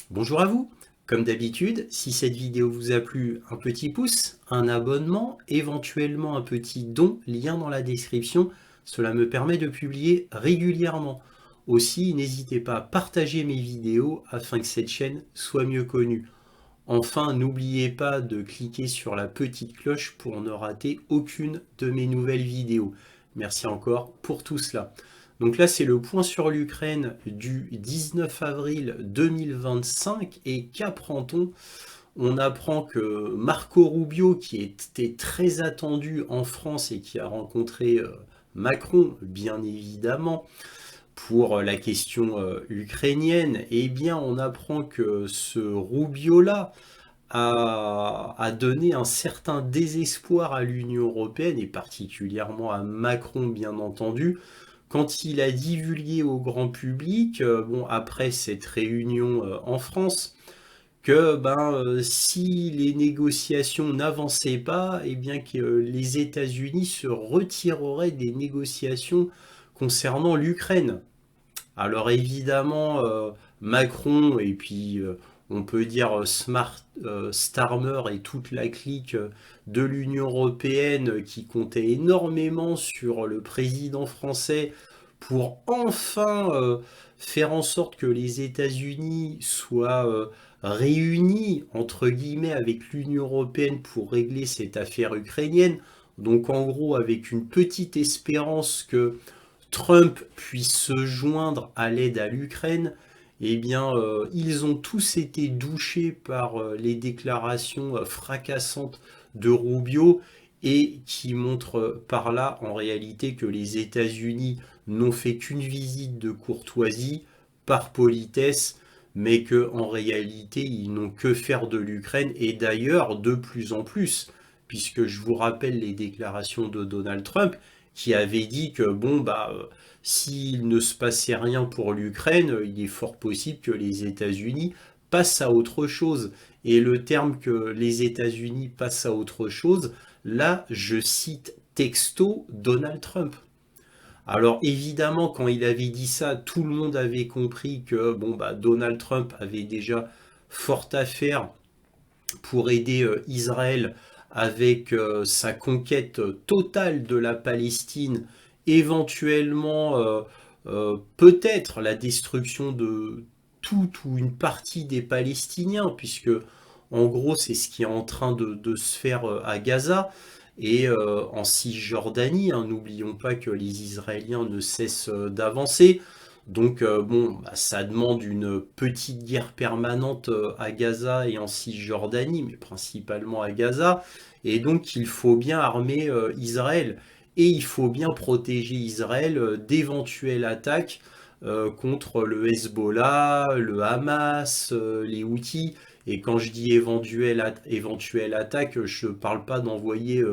Bonjour à vous. Comme d'habitude, si cette vidéo vous a plu, un petit pouce, un abonnement, éventuellement un petit don, lien dans la description, cela me permet de publier régulièrement. Aussi, n'hésitez pas à partager mes vidéos afin que cette chaîne soit mieux connue. Enfin, n'oubliez pas de cliquer sur la petite cloche pour ne rater aucune de mes nouvelles vidéos. Merci encore pour tout cela. Donc là, c'est le point sur l'Ukraine du 19 avril 2025. Et qu'apprend-on? On apprend que Marco Rubio, qui était très attendu en France et qui a rencontré Macron, bien évidemment, pour la question ukrainienne, eh bien, on apprend que ce Rubio-là a donné un certain désespoir à l'Union européenne et particulièrement à Macron, bien entendu, quand il a divulgué au grand public, bon, après cette réunion en France, que si les négociations n'avançaient pas, eh bien que les États-Unis se retireraient des négociations concernant l'Ukraine. Alors évidemment, Macron et puis on peut dire Starmer et toute la clique de l'Union européenne qui comptait énormément sur le président français pour enfin faire en sorte que les États-Unis soient réunis entre guillemets avec l'Union européenne pour régler cette affaire ukrainienne. Donc en gros avec une petite espérance que Trump puisse se joindre à l'aide à l'Ukraine, eh bien, ils ont tous été douchés par les déclarations fracassantes de Rubio et qui montrent par là, en réalité, que les États-Unis n'ont fait qu'une visite de courtoisie, par politesse, mais que en réalité, ils n'ont que faire de l'Ukraine et d'ailleurs de plus en plus, puisque je vous rappelle les déclarations de Donald Trump qui avait dit que bon s'il ne se passait rien pour l'Ukraine, il est fort possible que les États-Unis passent à autre chose. Et le terme que les États-Unis passent à autre chose, là, je cite texto Donald Trump. Alors évidemment, quand il avait dit ça, tout le monde avait compris que Donald Trump avait déjà fort à faire pour aider Israël avec sa conquête totale de la Palestine, éventuellement peut-être la destruction de toute ou une partie des Palestiniens, puisque en gros c'est ce qui est en train de se faire à Gaza. Et en Cisjordanie, hein, n'oublions pas que les Israéliens ne cessent d'avancer. Donc ça demande une petite guerre permanente à Gaza et en Cisjordanie, mais principalement à Gaza. Et donc il faut bien armer Israël. Et il faut bien protéger Israël d'éventuelles attaques contre le Hezbollah, le Hamas, les Houthis. Et quand je dis éventuelle attaque, je ne parle pas d'envoyer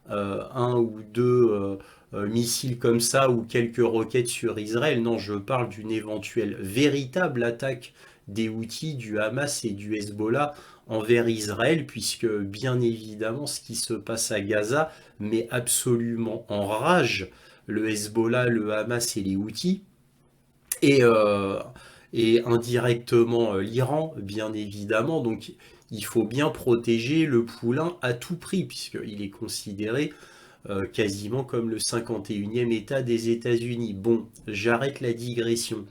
un ou deux missiles comme ça ou quelques roquettes sur Israël. Non, je parle d'une éventuelle véritable attaque des Houthis, du Hamas et du Hezbollah envers Israël, puisque bien évidemment ce qui se passe à Gaza met absolument en rage le Hezbollah, le Hamas et les Houthis. Et, et indirectement l'Iran, bien évidemment. Donc il faut bien protéger le poulain à tout prix, puisqu'il est considéré quasiment comme le 51e État des États-Unis. Bon, j'arrête la digression.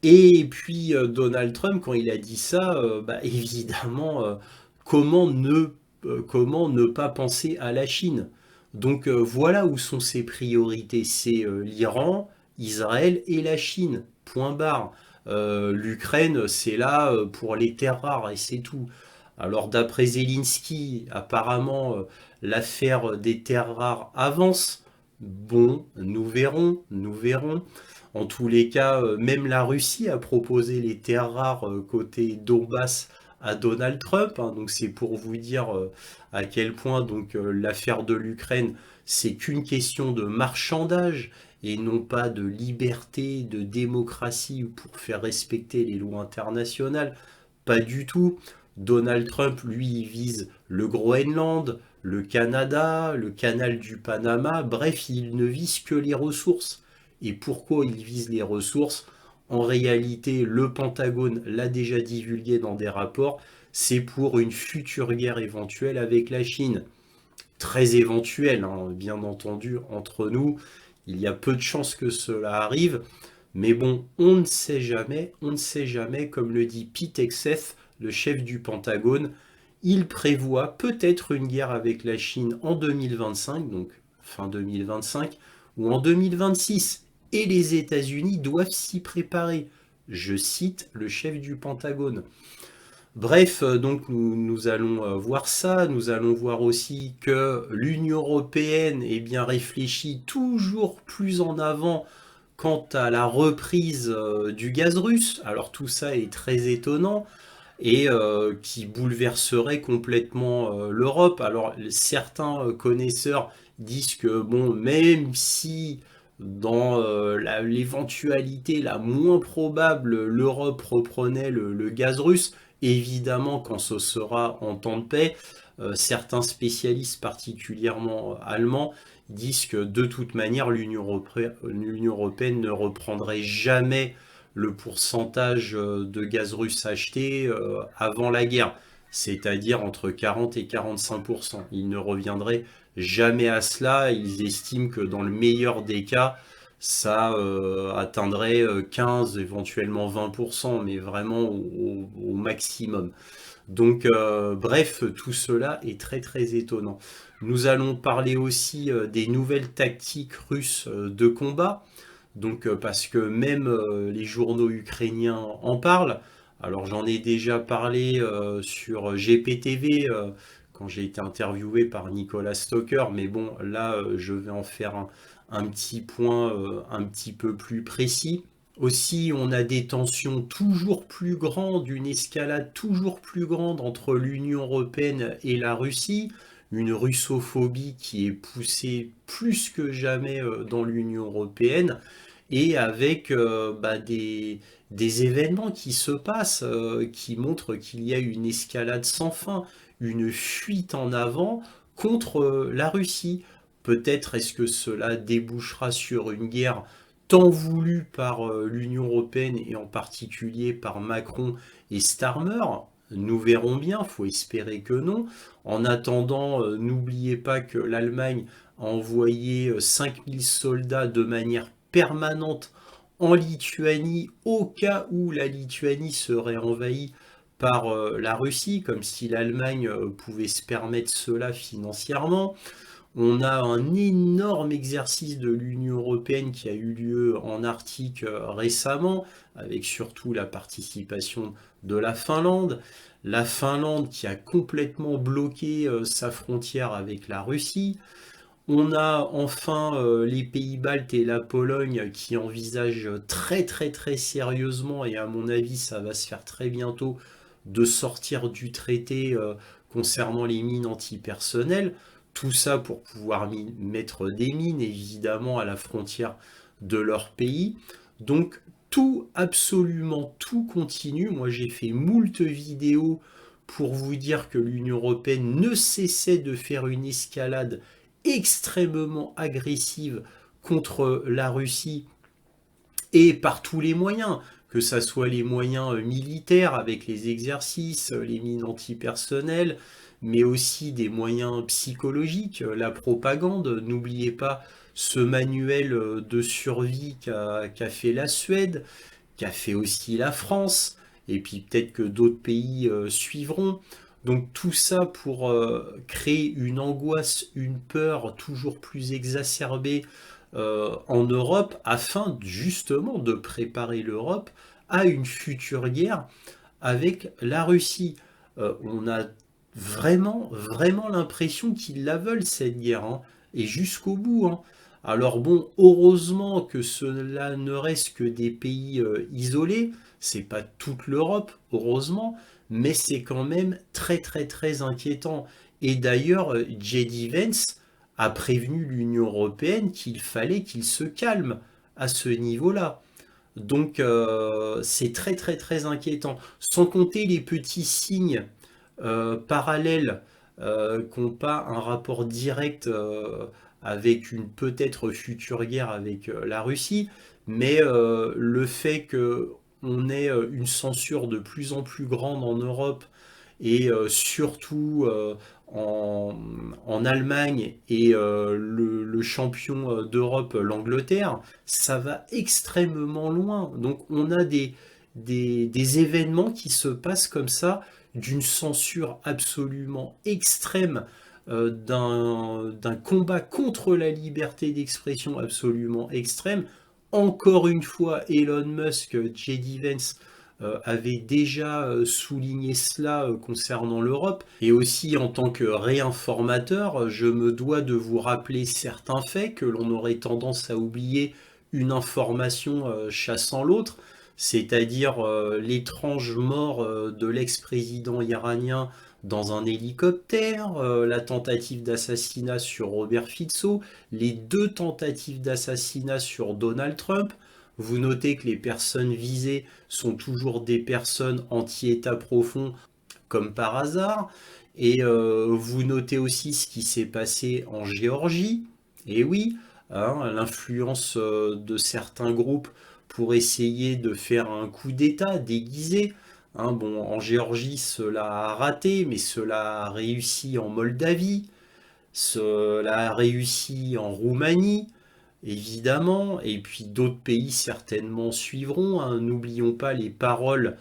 Et puis Donald Trump, quand il a dit ça, évidemment, comment ne, comment ne pas penser à la Chine? Donc voilà où sont ses priorités. C'est l'Iran, Israël et la Chine. Point barre. L'Ukraine, c'est là pour les terres rares et c'est tout. Alors d'après Zelensky, apparemment, l'affaire des terres rares avance. Bon, nous verrons, nous verrons. En tous les cas, même la Russie a proposé les terres rares côté Donbass à Donald Trump, hein. Donc c'est pour vous dire à quel point l'affaire de l'Ukraine, c'est qu'une question de marchandage et non pas de liberté, de démocratie pour faire respecter les lois internationales. Pas du tout. Donald Trump, lui, il vise le Groenland, le Canada, le canal du Panama, bref, il ne vise que les ressources. Et pourquoi il vise les ressources? En réalité, le Pentagone l'a déjà divulgué dans des rapports, c'est pour une future guerre éventuelle avec la Chine. Très éventuelle, hein, bien entendu, entre nous. Il y a peu de chances que cela arrive. Mais bon, on ne sait jamais, on ne sait jamais, comme le dit Pete Hegseth, le chef du Pentagone, il prévoit peut-être une guerre avec la Chine en 2025, donc fin 2025, ou en 2026. Et les États-Unis doivent s'y préparer. Je cite le chef du Pentagone. Bref, donc nous allons voir ça, nous allons voir aussi que l'Union européenne est bien réfléchie toujours plus en avant quant à la reprise du gaz russe. Alors tout ça est très étonnant et qui bouleverserait complètement l'Europe. Alors certains connaisseurs disent que bon, même si dans l'éventualité la moins probable, l'Europe reprenait le gaz russe, évidemment quand ce sera en temps de paix, certains spécialistes particulièrement allemands disent que de toute manière l'Union européenne ne reprendrait jamais le pourcentage de gaz russe acheté avant la guerre, c'est-à-dire entre 40 et 45%. Ils ne reviendraient jamais à cela. Ils estiment que dans le meilleur des cas, ça atteindrait 15, éventuellement 20%, mais vraiment au maximum. Donc, bref, tout cela est très très étonnant. Nous allons parler aussi des nouvelles tactiques russes de combat. Donc, parce que même les journaux ukrainiens en parlent. Alors, j'en ai déjà parlé sur GPTV quand j'ai été interviewé par Nicolas Stoker. Mais bon, là, je vais en faire un petit point un petit peu plus précis. Aussi, on a des tensions toujours plus grandes, une escalade toujours plus grande entre l'Union européenne et la Russie, une russophobie qui est poussée plus que jamais dans l'Union européenne, et avec des événements qui se passent, qui montrent qu'il y a une escalade sans fin, une fuite en avant contre la Russie. Peut-être est-ce que cela débouchera sur une guerre tant voulu par l'Union européenne et en particulier par Macron et Starmer. Nous verrons bien, il faut espérer que non. En attendant, n'oubliez pas que l'Allemagne a envoyé 5000 soldats de manière permanente en Lituanie au cas où la Lituanie serait envahie par la Russie, comme si l'Allemagne pouvait se permettre cela financièrement. On a un énorme exercice de l'Union européenne qui a eu lieu en Arctique récemment, avec surtout la participation de la Finlande. La Finlande qui a complètement bloqué sa frontière avec la Russie. On a enfin les pays baltes et la Pologne qui envisagent très très très sérieusement, et à mon avis ça va se faire très bientôt, de sortir du traité concernant les mines antipersonnelles. Tout ça pour pouvoir mettre des mines évidemment à la frontière de leur pays. Donc tout, absolument tout continue. Moi j'ai fait moult vidéos pour vous dire que l'Union européenne ne cessait de faire une escalade extrêmement agressive contre la Russie et par tous les moyens, que ce soit les moyens militaires avec les exercices, les mines antipersonnelles, mais aussi des moyens psychologiques, la propagande. N'oubliez pas ce manuel de survie qu'a fait la Suède, qu'a fait aussi la France, et puis peut-être que d'autres pays suivront. Donc tout ça pour créer une angoisse, une peur toujours plus exacerbée en Europe, afin justement de préparer l'Europe à une future guerre avec la Russie. On a vraiment, vraiment l'impression qu'ils la veulent, cette guerre, hein, et jusqu'au bout, hein. Alors bon, heureusement que cela ne reste que des pays isolés, c'est pas toute l'Europe, heureusement, mais c'est quand même très très très inquiétant. Et d'ailleurs, J.D. Vance a prévenu l'Union européenne qu'il fallait qu'il se calme à ce niveau-là. Donc c'est très très très inquiétant. Sans compter les petits signes parallèles qui n'ont pas un rapport direct avec une peut-être future guerre avec la Russie, mais le fait qu'on ait une censure de plus en plus grande en Europe et surtout en, en Allemagne et le champion d'Europe, l'Angleterre, ça va extrêmement loin. Donc on a des événements qui se passent comme ça, d'une censure absolument extrême, d'un combat contre la liberté d'expression absolument extrême. Encore une fois, Elon Musk, J.D. Vance, avait déjà souligné cela concernant l'Europe. Et aussi en tant que réinformateur, je me dois de vous rappeler certains faits que l'on aurait tendance à oublier, une information chassant l'autre, c'est-à-dire l'étrange mort de l'ex-président iranien dans un hélicoptère, la tentative d'assassinat sur Robert Fico, les deux tentatives d'assassinat sur Donald Trump. Vous notez que les personnes visées sont toujours des personnes anti-état profond, comme par hasard. Et vous notez aussi ce qui s'est passé en Géorgie. Et oui, hein, l'influence de certains groupes pour essayer de faire un coup d'État déguisé. Hein, bon, en Géorgie, cela a raté, mais cela a réussi en Moldavie, cela a réussi en Roumanie, évidemment, et puis d'autres pays certainement suivront. Hein. N'oublions pas les paroles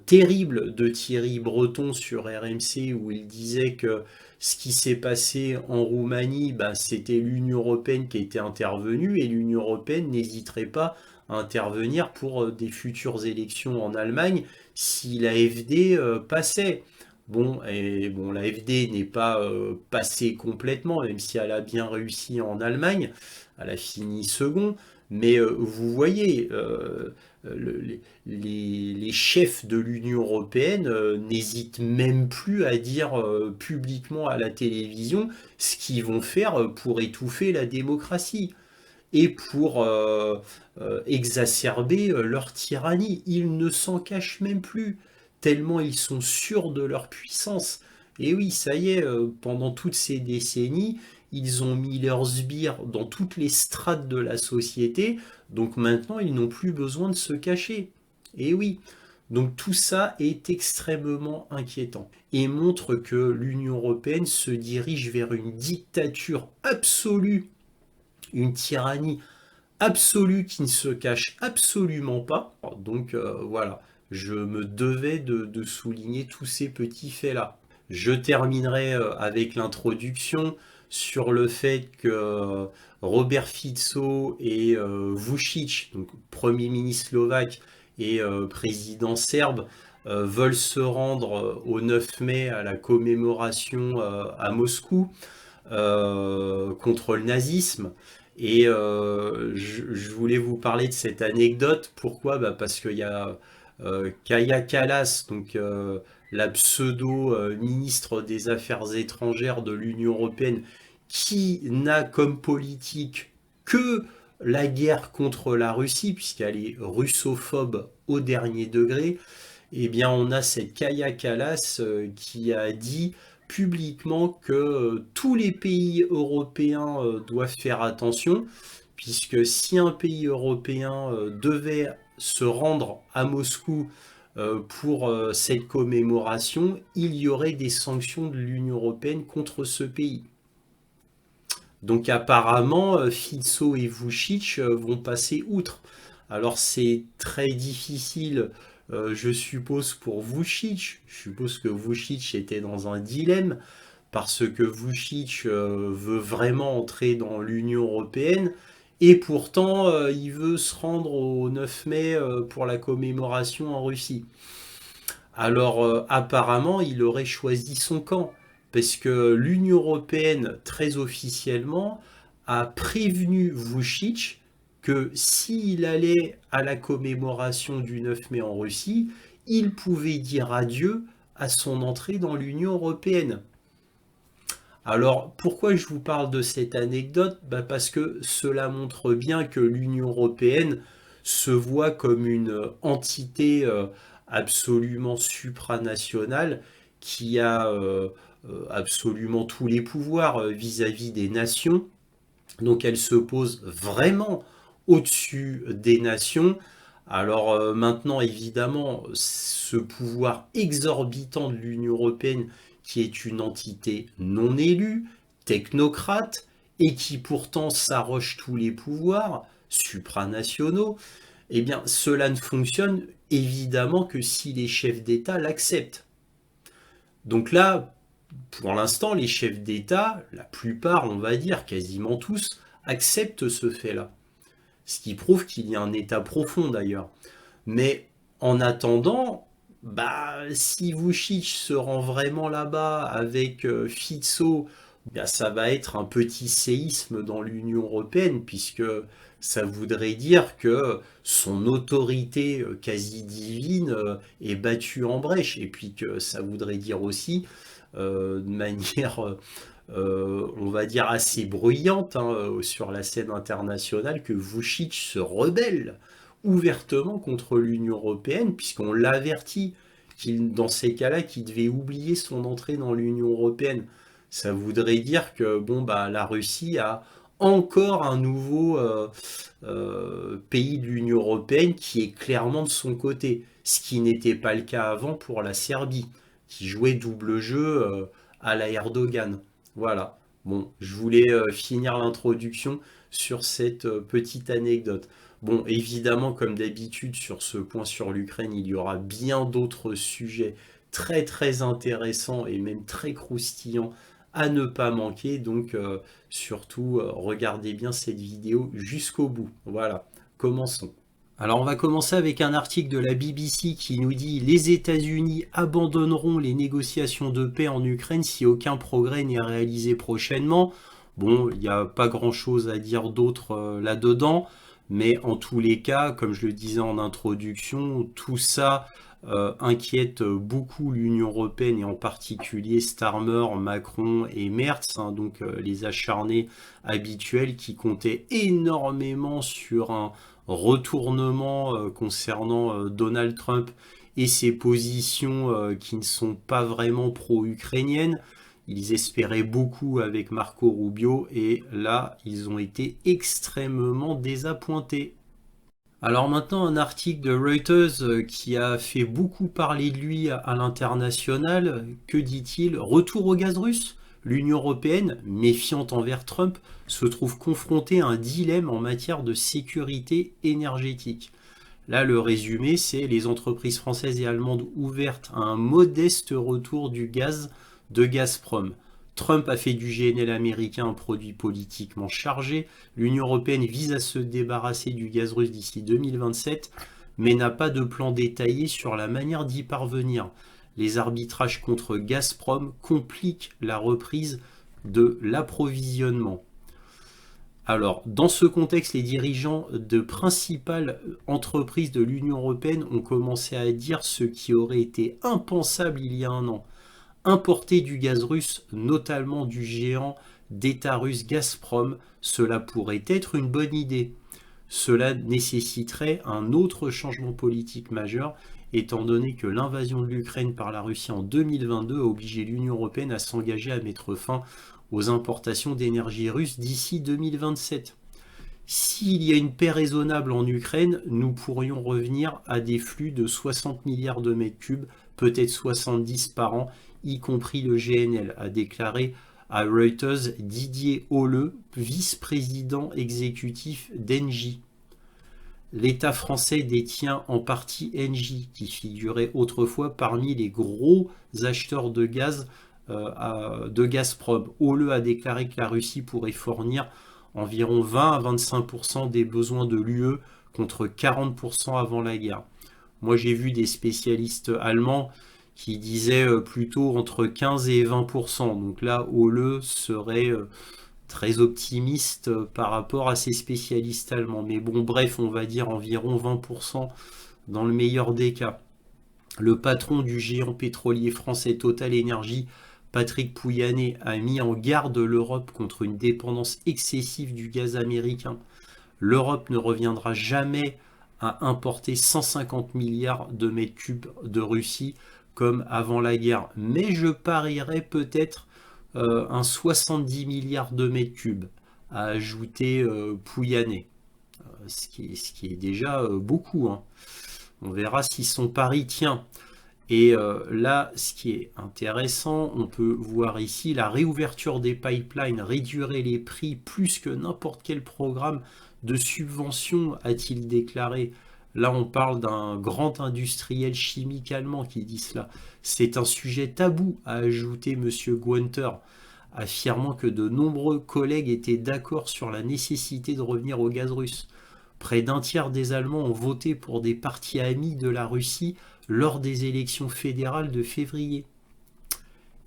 terribles de Thierry Breton sur RMC où il disait que ce qui s'est passé en Roumanie, bah, c'était l'Union européenne qui était intervenue et l'Union européenne n'hésiterait pas à intervenir pour des futures élections en Allemagne si l'AfD passait. Bon, et bon, l'AfD n'est pas passée complètement, même si elle a bien réussi en Allemagne, elle a fini second, mais vous voyez, les chefs de l'Union européenne n'hésitent même plus à dire publiquement à la télévision ce qu'ils vont faire pour étouffer la démocratie et pour exacerber leur tyrannie. Ils ne s'en cachent même plus, tellement ils sont sûrs de leur puissance. Et oui, ça y est, pendant toutes ces décennies, ils ont mis leurs sbires dans toutes les strates de la société, donc maintenant ils n'ont plus besoin de se cacher. Et oui, donc tout ça est extrêmement inquiétant et montre que l'Union européenne se dirige vers une dictature absolue, une tyrannie absolue qui ne se cache absolument pas. Donc voilà, je me devais de souligner tous ces petits faits-là. Je terminerai avec l'introduction sur le fait que Robert Fico et Vučić, donc Premier ministre slovaque et président serbe, veulent se rendre au 9 mai à la commémoration à Moscou contre le nazisme. Et je voulais vous parler de cette anecdote. Pourquoi? Bah parce qu'il y a Kaja Kallas, donc la pseudo-ministre des Affaires étrangères de l'Union européenne, qui n'a comme politique que la guerre contre la Russie, puisqu'elle est russophobe au dernier degré. Eh bien, on a cette Kaja Kallas qui a dit publiquement que tous les pays européens doivent faire attention, puisque si un pays européen devait se rendre à Moscou pour cette commémoration, il y aurait des sanctions de l'Union européenne contre ce pays. Donc apparemment, Fico et Vučić vont passer outre. Alors c'est très difficile, je suppose, pour Vučić. Je suppose que Vučić était dans un dilemme, parce que Vučić veut vraiment entrer dans l'Union européenne, et pourtant il veut se rendre au 9 mai pour la commémoration en Russie. Alors apparemment, il aurait choisi son camp, parce que l'Union européenne, très officiellement, a prévenu Vučić que s'il allait à la commémoration du 9 mai en Russie, il pouvait dire adieu à son entrée dans l'Union européenne. Alors, pourquoi je vous parle de cette anecdote? Bah parce que cela montre bien que l'Union européenne se voit comme une entité absolument supranationale qui a absolument tous les pouvoirs vis-à-vis des nations. Donc elle se pose vraiment au-dessus des nations. Alors maintenant, évidemment, ce pouvoir exorbitant de l'Union européenne, qui est une entité non élue, technocrate, et qui pourtant s'arroge tous les pouvoirs supranationaux, eh bien cela ne fonctionne évidemment que si les chefs d'État l'acceptent. Donc là, pour l'instant, les chefs d'État, la plupart, on va dire, quasiment tous, acceptent ce fait-là. Ce qui prouve qu'il y a un État profond d'ailleurs. Mais en attendant, si Vučić se rend vraiment là-bas avec Fico, ça va être un petit séisme dans l'Union européenne, puisque ça voudrait dire que son autorité quasi divine est battue en brèche, et puis que ça voudrait dire aussi, de manière, on va dire, assez bruyante sur la scène internationale, que Vučić se rebelle ouvertement contre l'Union européenne, puisqu'on l'a averti dans ces cas-là, qu'il devait oublier son entrée dans l'Union européenne. Ça voudrait dire que la Russie a encore un nouveau pays de l'Union européenne qui est clairement de son côté, ce qui n'était pas le cas avant pour la Serbie, qui jouait double jeu à la Erdogan. Voilà. Bon, je voulais finir l'introduction sur cette petite anecdote. Bon, évidemment, comme d'habitude, sur ce point sur l'Ukraine, il y aura bien d'autres sujets très très intéressants et même très croustillants à ne pas manquer. Donc, surtout, regardez bien cette vidéo jusqu'au bout. Voilà, commençons. Alors, on va commencer avec un article de la BBC qui nous dit « Les États-Unis abandonneront les négociations de paix en Ukraine si aucun progrès n'est réalisé prochainement ». Bon, il n'y a pas grand-chose à dire d'autre là-dedans. Mais en tous les cas, comme je le disais en introduction, tout ça inquiète beaucoup l'Union européenne et en particulier Starmer, Macron et Merz, donc les acharnés habituels qui comptaient énormément sur un retournement concernant Donald Trump et ses positions qui ne sont pas vraiment pro-ukrainiennes. Ils espéraient beaucoup avec Marco Rubio et là, ils ont été extrêmement désappointés. Alors maintenant, un article de Reuters qui a fait beaucoup parler de lui à l'international. Que dit-il? Retour au gaz russe? L'Union européenne, méfiante envers Trump, se trouve confrontée à un dilemme en matière de sécurité énergétique. Là, le résumé, c'est les entreprises françaises et allemandes ouvertes à un modeste retour du gaz de Gazprom. Trump a fait du GNL américain un produit politiquement chargé. L'Union européenne vise à se débarrasser du gaz russe d'ici 2027, mais n'a pas de plan détaillé sur la manière d'y parvenir. Les arbitrages contre Gazprom compliquent la reprise de l'approvisionnement. Alors, dans ce contexte, les dirigeants de principales entreprises de l'Union européenne ont commencé à dire ce qui aurait été impensable il y a un an. Importer du gaz russe, notamment du géant d'État russe Gazprom, cela pourrait être une bonne idée. Cela nécessiterait un autre changement politique majeur, étant donné que l'invasion de l'Ukraine par la Russie en 2022 a obligé l'Union européenne à s'engager à mettre fin aux importations d'énergie russe d'ici 2027. S'il y a une paix raisonnable en Ukraine, nous pourrions revenir à des flux de 60 milliards de mètres cubes, peut-être 70 par an, y compris le GNL, a déclaré à Reuters Didier Holle, vice-président exécutif d'Engie. L'État français détient en partie Engie, qui figurait autrefois parmi les gros acheteurs de gaz de Gazprom. Holle a déclaré que la Russie pourrait fournir environ 20 à 25% des besoins de l'UE contre 40% avant la guerre. Moi, j'ai vu des spécialistes allemands qui disaient plutôt entre 15 et 20%. Donc là, Holle serait très optimiste par rapport à ces spécialistes allemands. Mais bon, bref, on va dire environ 20% dans le meilleur des cas. Le patron du géant pétrolier français Total Energy, Patrick Pouyanné, a mis en garde l'Europe contre une dépendance excessive du gaz américain. L'Europe ne reviendra jamais à importer 150 milliards de mètres cubes de Russie comme avant la guerre. Mais je parierais peut-être un 70 milliards de mètres cubes, a ajouté Pouyanné. ce qui est déjà beaucoup, hein. On verra si son pari tient. Et là, ce qui est intéressant, on peut voir ici la réouverture des pipelines réduirait les prix plus que n'importe quel programme de subvention, a-t-il déclaré. Là, on parle d'un grand industriel chimique allemand qui dit cela. C'est un sujet tabou, a ajouté M. Guenter, affirmant que de nombreux collègues étaient d'accord sur la nécessité de revenir au gaz russe. Près d'un tiers des Allemands ont voté pour des partis amis de la Russie lors des élections fédérales de février.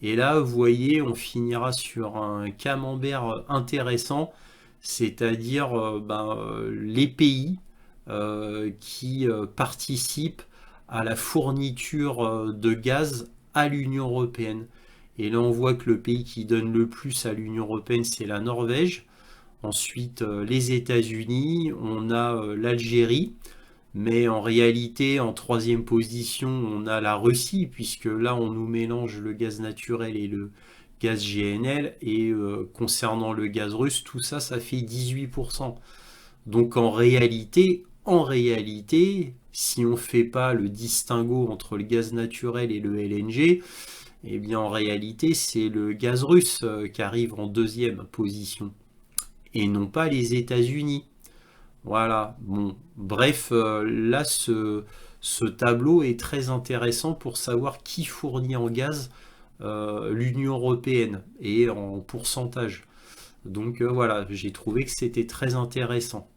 Et là, vous voyez, on finira sur un camembert intéressant, c'est-à-dire les pays qui participent à la fourniture de gaz à l'Union européenne. Et là, on voit que le pays qui donne le plus à l'Union européenne, c'est la Norvège. Ensuite, les États-Unis, on a l'Algérie. Mais en réalité, en troisième position, on a la Russie, puisque là, on nous mélange le gaz naturel et le gaz GNL. Et concernant le gaz russe, tout ça, ça fait 18%. Donc en réalité, si on ne fait pas le distinguo entre le gaz naturel et le LNG, eh bien en réalité, c'est le gaz russe qui arrive en deuxième position, et non pas les États-Unis. Voilà, bon, bref, là, ce tableau est très intéressant pour savoir qui fournit en gaz l'Union européenne et en pourcentage. Donc voilà, j'ai trouvé que c'était très intéressant.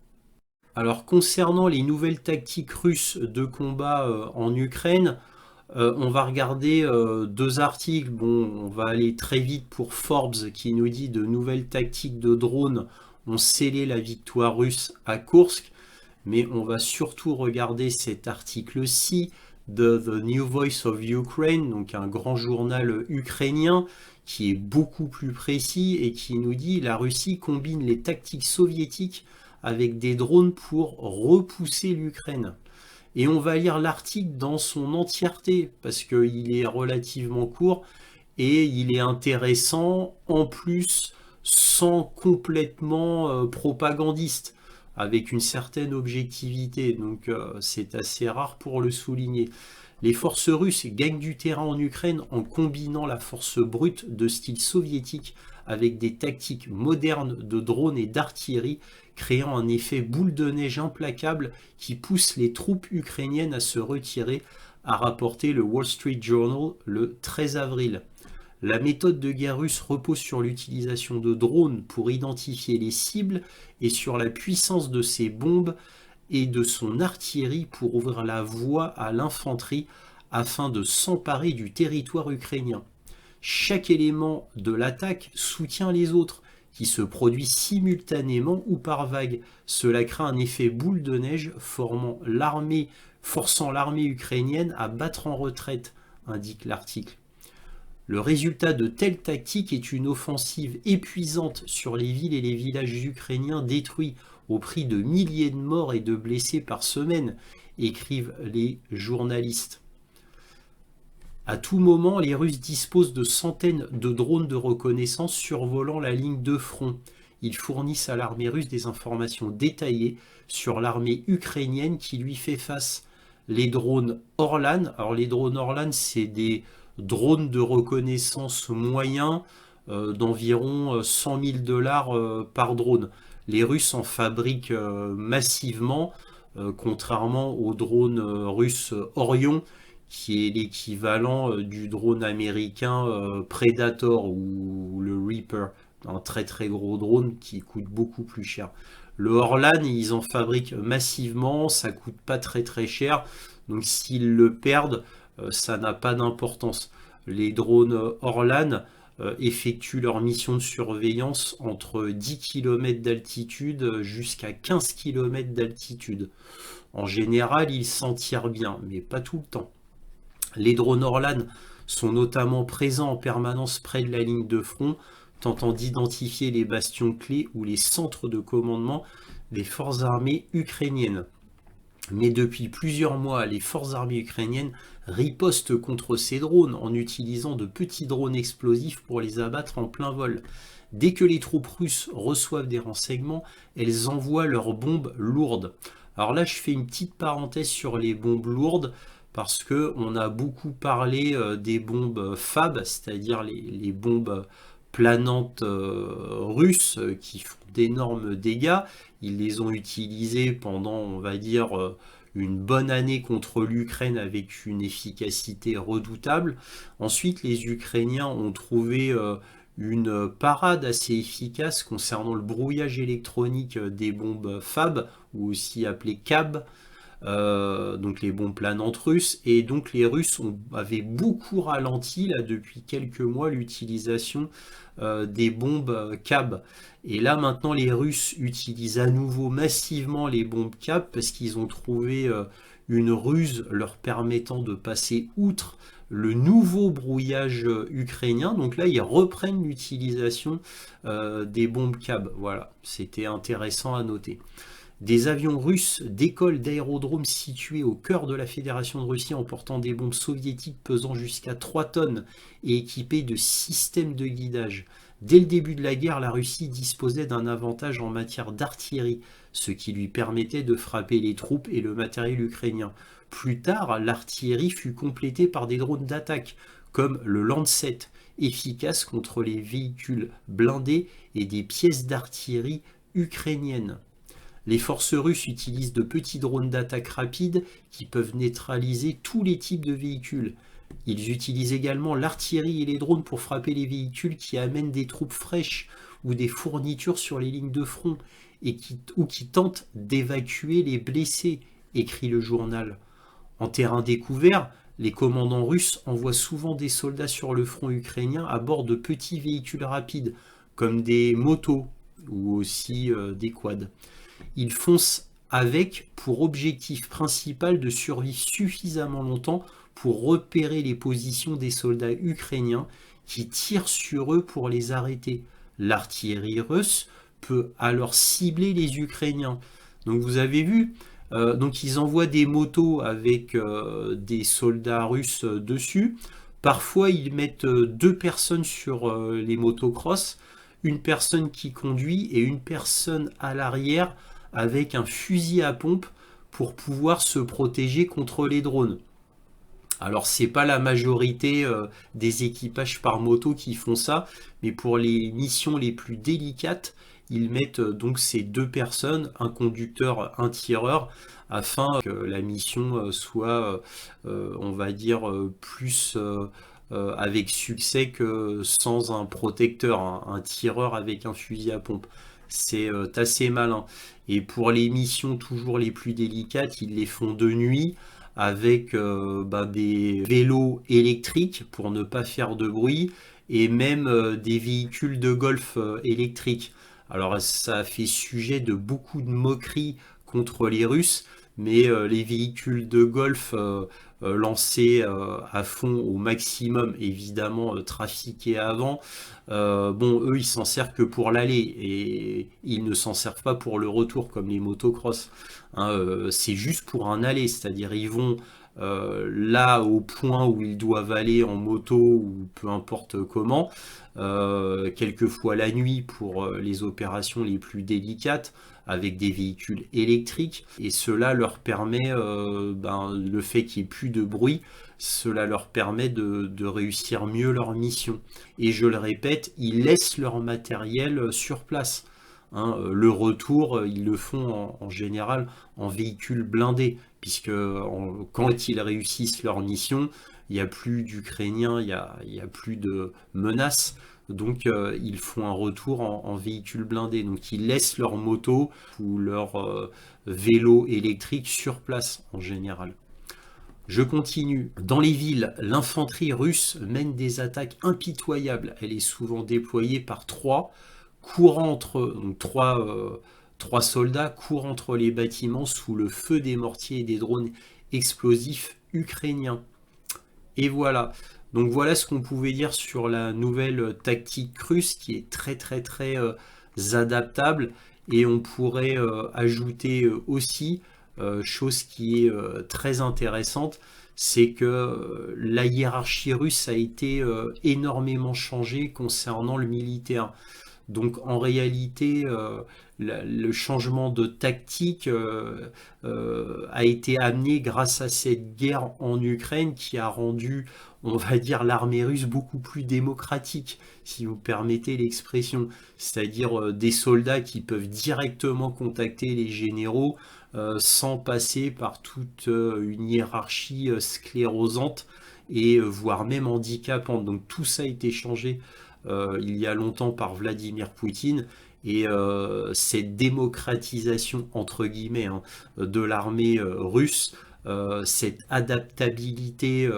Alors concernant les nouvelles tactiques russes de combat en Ukraine, on va regarder deux articles. Bon, on va aller très vite pour Forbes qui nous dit de nouvelles tactiques de drones ont scellé la victoire russe à Koursk. Mais on va surtout regarder cet article-ci de The New Voice of Ukraine, donc un grand journal ukrainien qui est beaucoup plus précis et qui nous dit la Russie combine les tactiques soviétiques avec des drones pour repousser l'Ukraine. Et on va lire l'article dans son entièreté parce qu'il est relativement court et il est intéressant, en plus sans complètement propagandiste, avec une certaine objectivité, donc c'est assez rare pour le souligner. Les forces russes gagnent du terrain en Ukraine en combinant la force brute de style soviétique avec des tactiques modernes de drones et d'artillerie, créant un effet boule de neige implacable qui pousse les troupes ukrainiennes à se retirer, a rapporté le Wall Street Journal le 13 avril. La méthode de guerre russe repose sur l'utilisation de drones pour identifier les cibles et sur la puissance de ses bombes et de son artillerie pour ouvrir la voie à l'infanterie afin de s'emparer du territoire ukrainien. Chaque élément de l'attaque soutient les autres, qui se produit simultanément ou par vagues. Cela crée un effet boule de neige forçant l'armée ukrainienne à battre en retraite, indique l'article. Le résultat de telles tactiques est une offensive épuisante sur les villes et les villages ukrainiens détruits au prix de milliers de morts et de blessés par semaine, écrivent les journalistes. À tout moment, les Russes disposent de centaines de drones de reconnaissance survolant la ligne de front. Ils fournissent à l'armée russe des informations détaillées sur l'armée ukrainienne qui lui fait face. Les drones Orlan, alors les drones Orlan, c'est des drones de reconnaissance moyens d'environ 100 000 $ par drone. Les Russes en fabriquent massivement, contrairement aux drones russes Orion, qui est l'équivalent du drone américain Predator ou le Reaper, un très très gros drone qui coûte beaucoup plus cher. Le Orlan, ils en fabriquent massivement, ça coûte pas très très cher, donc s'ils le perdent, ça n'a pas d'importance. Les drones Orlan effectuent leur mission de surveillance entre 10 km d'altitude jusqu'à 15 km d'altitude. En général, ils s'en tirent bien, mais pas tout le temps. Les drones Orlan sont notamment présents en permanence près de la ligne de front, tentant d'identifier les bastions clés ou les centres de commandement des forces armées ukrainiennes. Mais depuis plusieurs mois, les forces armées ukrainiennes ripostent contre ces drones en utilisant de petits drones explosifs pour les abattre en plein vol. Dès que les troupes russes reçoivent des renseignements, elles envoient leurs bombes lourdes. Alors là, je fais une petite parenthèse sur les bombes lourdes parce que on a beaucoup parlé des bombes FAB, c'est-à-dire les bombes planantes russes qui font d'énormes dégâts. Ils les ont utilisées pendant, on va dire, une bonne année contre l'Ukraine avec une efficacité redoutable. Ensuite, les Ukrainiens ont trouvé une parade assez efficace concernant le brouillage électronique des bombes FAB, ou aussi appelées CAB, donc les bombes planantes russes, et donc les Russes avaient beaucoup ralenti là depuis quelques mois l'utilisation des bombes CAB. Et là maintenant les Russes utilisent à nouveau massivement les bombes CAB parce qu'ils ont trouvé une ruse leur permettant de passer outre le nouveau brouillage ukrainien. Donc là ils reprennent l'utilisation des bombes CAB. Voilà, c'était intéressant à noter. Des avions russes décollent d'aérodromes situés au cœur de la Fédération de Russie en portant des bombes soviétiques pesant jusqu'à 3 tonnes et équipés de systèmes de guidage. Dès le début de la guerre, la Russie disposait d'un avantage en matière d'artillerie, ce qui lui permettait de frapper les troupes et le matériel ukrainien. Plus tard, l'artillerie fut complétée par des drones d'attaque, comme le Lancet, efficace contre les véhicules blindés et des pièces d'artillerie ukrainiennes. Les forces russes utilisent de petits drones d'attaque rapide qui peuvent neutraliser tous les types de véhicules. Ils utilisent également l'artillerie et les drones pour frapper les véhicules qui amènent des troupes fraîches ou des fournitures sur les lignes de front ou qui tentent d'évacuer les blessés, écrit le journal. En terrain découvert, les commandants russes envoient souvent des soldats sur le front ukrainien à bord de petits véhicules rapides, comme des motos ou aussi des quads. Ils foncent avec pour objectif principal de survivre suffisamment longtemps pour repérer les positions des soldats ukrainiens qui tirent sur eux pour les arrêter. L'artillerie russe peut alors cibler les Ukrainiens. Donc vous avez vu, donc ils envoient des motos avec des soldats russes dessus. Parfois ils mettent 2 personnes sur les motocross, une personne qui conduit et une personne à l'arrière avec un fusil à pompe pour pouvoir se protéger contre les drones. Alors c'est pas la majorité des équipages par moto qui font ça, mais pour les missions les plus délicates, ils mettent donc ces 2 personnes, un conducteur, un tireur, afin que la mission soit, on va dire, plus avec succès que sans un protecteur, un tireur avec un fusil à pompe. C'est assez malin. Et pour les missions toujours les plus délicates, ils les font de nuit avec des vélos électriques pour ne pas faire de bruit et même des véhicules de golf électriques. Alors ça a fait sujet de beaucoup de moqueries contre les Russes, mais les véhicules de golf lancés à fond au maximum, évidemment trafiqués avant, bon, eux ils s'en servent que pour l'aller et ils ne s'en servent pas pour le retour comme les motocross, hein, c'est juste pour un aller, c'est-à-dire ils vont là au point où ils doivent aller en moto ou peu importe comment, quelquefois la nuit pour les opérations les plus délicates avec des véhicules électriques, et cela leur permet, le fait qu'il n'y ait plus de bruit, cela leur permet de réussir mieux leur mission. Et je le répète, ils laissent leur matériel sur place. Hein, le retour, ils le font en général en véhicule blindé, puisque quand ils réussissent leur mission, il n'y a plus d'Ukrainiens, il y a plus de menaces. Donc ils font un retour en véhicule blindé. Donc ils laissent leur moto ou leur vélo électrique sur place en général. Je continue. Dans les villes, l'infanterie russe mène des attaques impitoyables. Elle est souvent déployée par trois soldats courent entre les bâtiments sous le feu des mortiers et des drones explosifs ukrainiens. Et voilà. Donc voilà ce qu'on pouvait dire sur la nouvelle tactique russe qui est très très très adaptable, et on pourrait ajouter aussi chose qui est très intéressante, c'est que la hiérarchie russe a été énormément changée concernant le militaire. Donc en réalité, le changement de tactique a été amené grâce à cette guerre en Ukraine qui a rendu, on va dire, l'armée russe beaucoup plus démocratique, si vous permettez l'expression. C'est-à-dire des soldats qui peuvent directement contacter les généraux sans passer par toute une hiérarchie sclérosante et voire même handicapante. Donc tout ça a été changé il y a longtemps par Vladimir Poutine. Et cette démocratisation, entre guillemets, hein, de l'armée russe, cette adaptabilité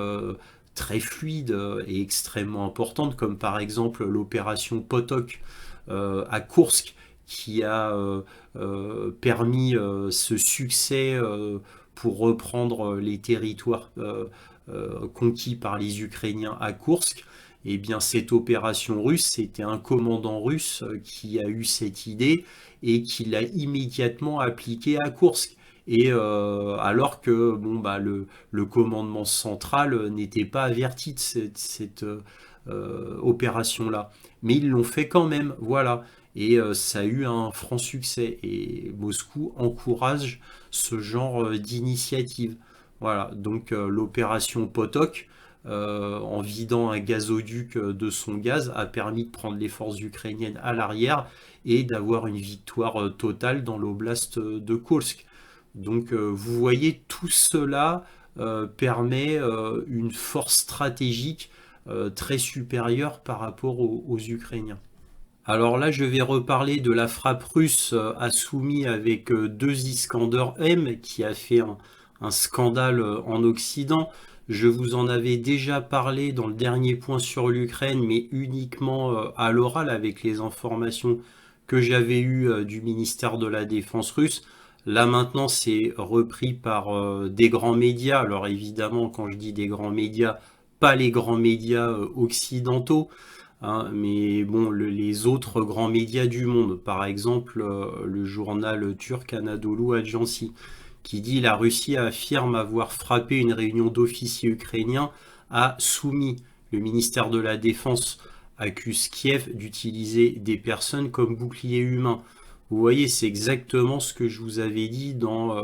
très fluide et extrêmement importante, comme par exemple l'opération Potok à Koursk, qui a permis ce succès pour reprendre les territoires conquis par les Ukrainiens à Koursk. Eh bien, cette opération russe, c'était un commandant russe qui a eu cette idée et qui l'a immédiatement appliquée à Koursk. Et alors que bon, bah, le commandement central n'était pas averti de cette opération-là. Mais ils l'ont fait quand même, voilà. Et ça a eu un franc succès. Et Moscou encourage ce genre d'initiative. Voilà, donc l'opération Potok, en vidant un gazoduc de son gaz, a permis de prendre les forces ukrainiennes à l'arrière et d'avoir une victoire totale dans l'oblast de Kursk. Donc vous voyez, tout cela permet une force stratégique très supérieure par rapport aux Ukrainiens. Alors là, je vais reparler de la frappe russe à Soumy avec deux Iskander M qui a fait un scandale en Occident. Je vous en avais déjà parlé dans le dernier point sur l'Ukraine, mais uniquement à l'oral avec les informations que j'avais eues du ministère de la Défense russe. Là maintenant, c'est repris par des grands médias. Alors évidemment, quand je dis des grands médias, pas les grands médias occidentaux, hein, mais bon, les autres grands médias du monde, par exemple le journal turc Anadolu Ajansi, qui dit la Russie affirme avoir frappé une réunion d'officiers ukrainiens à Soumy. Le ministère de la Défense accuse Kiev d'utiliser des personnes comme boucliers humains. Vous voyez, c'est exactement ce que je vous avais dit dans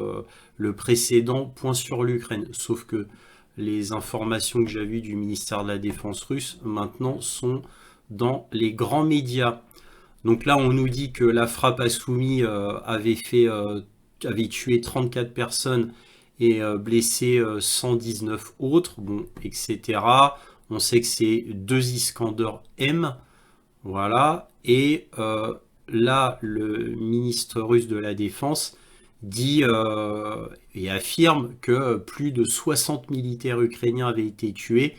le précédent point sur l'Ukraine, sauf que les informations que j'avais eues du ministère de la Défense russe maintenant sont dans les grands médias. Donc là, on nous dit que la frappe à Soumy avait tué 34 personnes et blessé 119 autres, bon, etc. On sait que c'est deux Iskander M, voilà. Et là, le ministre russe de la Défense dit et affirme que plus de 60 militaires ukrainiens avaient été tués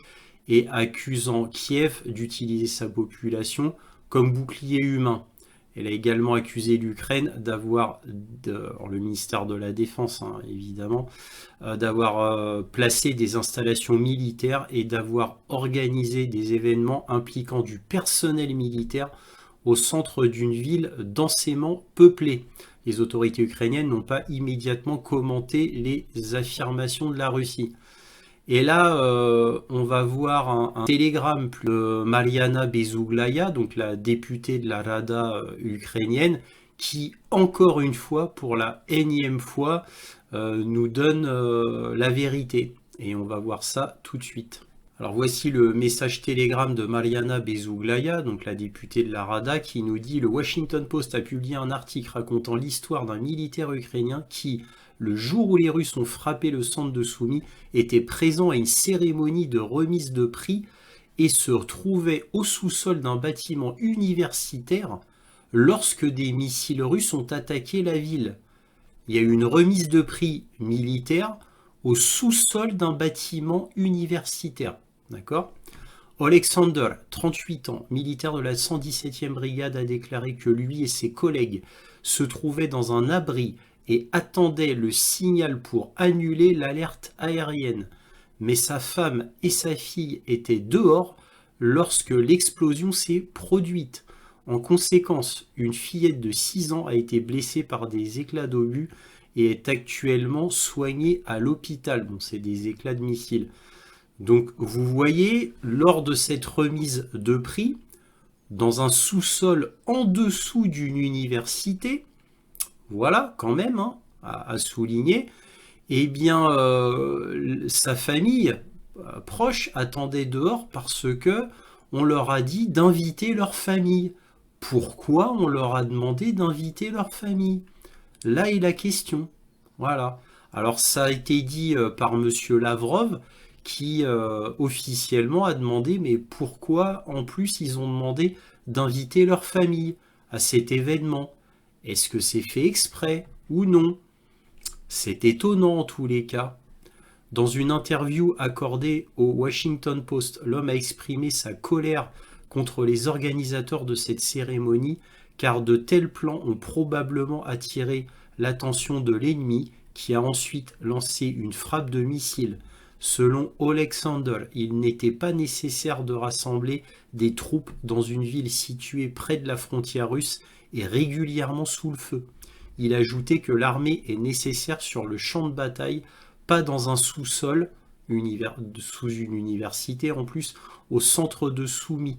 et accusant Kiev d'utiliser sa population comme bouclier humain. Elle a également accusé l'Ukraine d'avoir, le ministère de la Défense hein, évidemment, d'avoir placé des installations militaires et d'avoir organisé des événements impliquant du personnel militaire au centre d'une ville densément peuplée. Les autorités ukrainiennes n'ont pas immédiatement commenté les affirmations de la Russie. Et là, on va voir un télégramme de Mariana Bezouglaya, donc la députée de la Rada ukrainienne, qui, encore une fois, pour la énième fois, nous donne la vérité. Et on va voir ça tout de suite. Alors voici le message télégramme de Mariana Bezouglaya, donc la députée de la Rada, qui nous dit « Le Washington Post a publié un article racontant l'histoire d'un militaire ukrainien qui, le jour où les Russes ont frappé le centre de Soumy, était présent à une cérémonie de remise de prix et se trouvait au sous-sol d'un bâtiment universitaire lorsque des missiles russes ont attaqué la ville. Il y a eu une remise de prix militaire au sous-sol d'un bâtiment universitaire. » D'accord ? Alexander, 38 ans, militaire de la 117e brigade, a déclaré que lui et ses collègues se trouvaient dans un abri et attendaient le signal pour annuler l'alerte aérienne. Mais sa femme et sa fille étaient dehors lorsque l'explosion s'est produite. En conséquence, une fillette de 6 ans a été blessée par des éclats d'obus et est actuellement soigné à l'hôpital. Bon, c'est des éclats de missiles. Donc vous voyez, lors de cette remise de prix, dans un sous-sol en dessous d'une université, voilà quand même hein, à souligner, eh bien sa famille proche attendait dehors parce que on leur a dit d'inviter leur famille. Pourquoi on leur a demandé d'inviter leur famille? Là est la question. Voilà. Alors ça a été dit par Monsieur Lavrov qui officiellement a demandé mais pourquoi en plus ils ont demandé d'inviter leur famille à cet événement? Est-ce que c'est fait exprès ou non? C'est étonnant en tous les cas. Dans une interview accordée au Washington Post, l'homme a exprimé sa colère contre les organisateurs de cette cérémonie car de tels plans ont probablement attiré l'attention de l'ennemi qui a ensuite lancé une frappe de missile. Selon Oleg Sandel, il n'était pas nécessaire de rassembler des troupes dans une ville située près de la frontière russe et régulièrement sous le feu. Il ajoutait que l'armée est nécessaire sur le champ de bataille, pas dans un sous-sol, sous une université en plus, au centre de Soumy.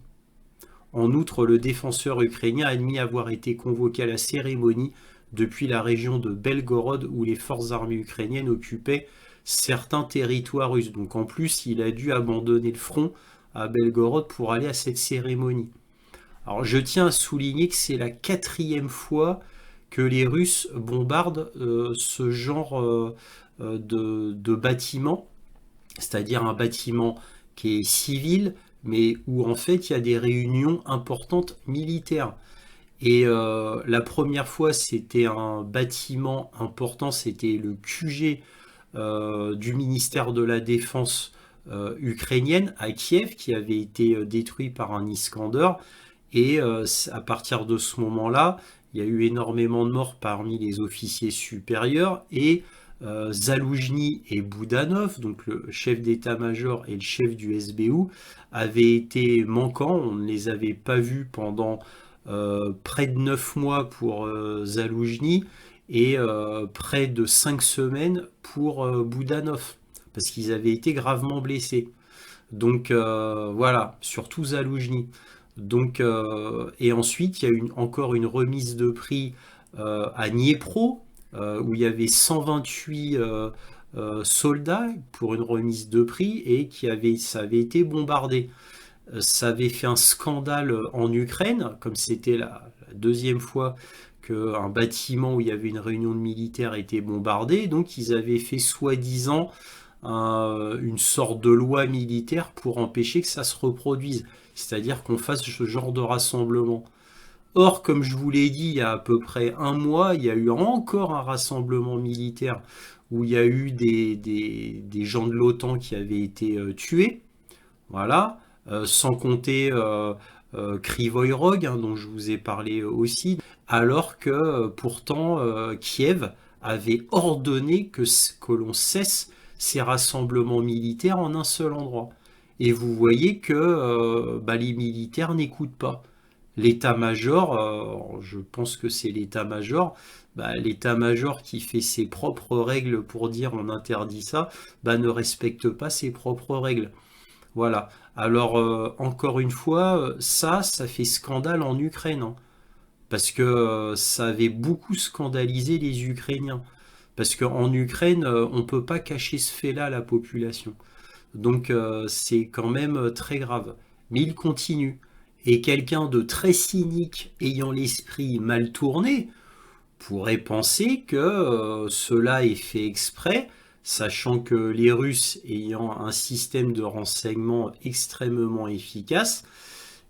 En outre, le défenseur ukrainien a admis avoir été convoqué à la cérémonie depuis la région de Belgorod où les forces armées ukrainiennes occupaient certains territoires russes. Donc en plus, il a dû abandonner le front à Belgorod pour aller à cette cérémonie. Alors je tiens à souligner que c'est la 4e fois que les Russes bombardent ce genre de bâtiment, c'est-à-dire un bâtiment qui est civil, mais où en fait il y a des réunions importantes militaires. Et la première fois, c'était un bâtiment important, c'était le QG du ministère de la Défense ukrainienne à Kiev, qui avait été détruit par un Iskander. Et à partir de ce moment-là, il y a eu énormément de morts parmi les officiers supérieurs. Et Zaloujny et Boudanov, donc le chef d'état-major et le chef du SBU, avaient été manquants. On ne les avait pas vus pendant près de 9 mois pour Zaloujny et près de 5 semaines pour Boudanov, parce qu'ils avaient été gravement blessés. Donc voilà, surtout Zaloujny. Donc, et ensuite, il y a encore une remise de prix à Dniepro, où il y avait 128 soldats pour une remise de prix et ça avait été bombardé. Ça avait fait un scandale en Ukraine, comme c'était la 2e fois qu'un bâtiment où il y avait une réunion de militaires était bombardé. Donc ils avaient fait soi-disant une sorte de loi militaire pour empêcher que ça se reproduise. C'est-à-dire qu'on fasse ce genre de rassemblement. Or, comme je vous l'ai dit, il y a à peu près un mois, il y a eu encore un rassemblement militaire où il y a eu des gens de l'OTAN qui avaient été tués. Voilà. Sans compter Krivoy Rog, hein, dont je vous ai parlé aussi, alors que pourtant Kiev avait ordonné que l'on cesse ces rassemblements militaires en un seul endroit. Et vous voyez que les militaires n'écoutent pas. L'état-major, je pense que c'est l'état-major, l'état-major qui fait ses propres règles pour dire on interdit ça, ne respecte pas ses propres règles. Voilà. Alors, encore une fois, ça fait scandale en Ukraine, hein, parce que ça avait beaucoup scandalisé les Ukrainiens. Parce qu'en Ukraine, on ne peut pas cacher ce fait-là à la population. Donc, c'est quand même très grave. Mais il continue. Et quelqu'un de très cynique, ayant l'esprit mal tourné, pourrait penser que cela est fait exprès, sachant que les Russes ayant un système de renseignement extrêmement efficace,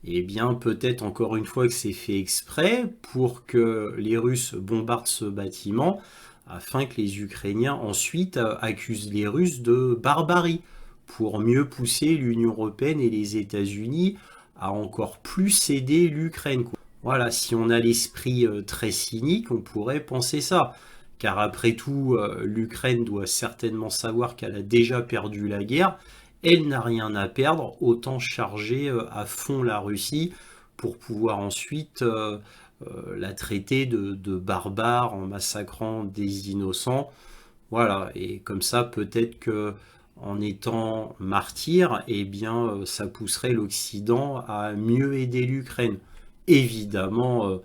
eh bien peut-être encore une fois que c'est fait exprès pour que les Russes bombardent ce bâtiment afin que les Ukrainiens ensuite accusent les Russes de barbarie pour mieux pousser l'Union européenne et les États-Unis à encore plus aider l'Ukraine. Voilà, si on a l'esprit très cynique, on pourrait penser ça. Car après tout, l'Ukraine doit certainement savoir qu'elle a déjà perdu la guerre. Elle n'a rien à perdre, autant charger à fond la Russie pour pouvoir ensuite l'a traité de barbare en massacrant des innocents. Voilà, et comme ça, peut-être que en étant martyr, eh bien, ça pousserait l'Occident à mieux aider l'Ukraine. Évidemment,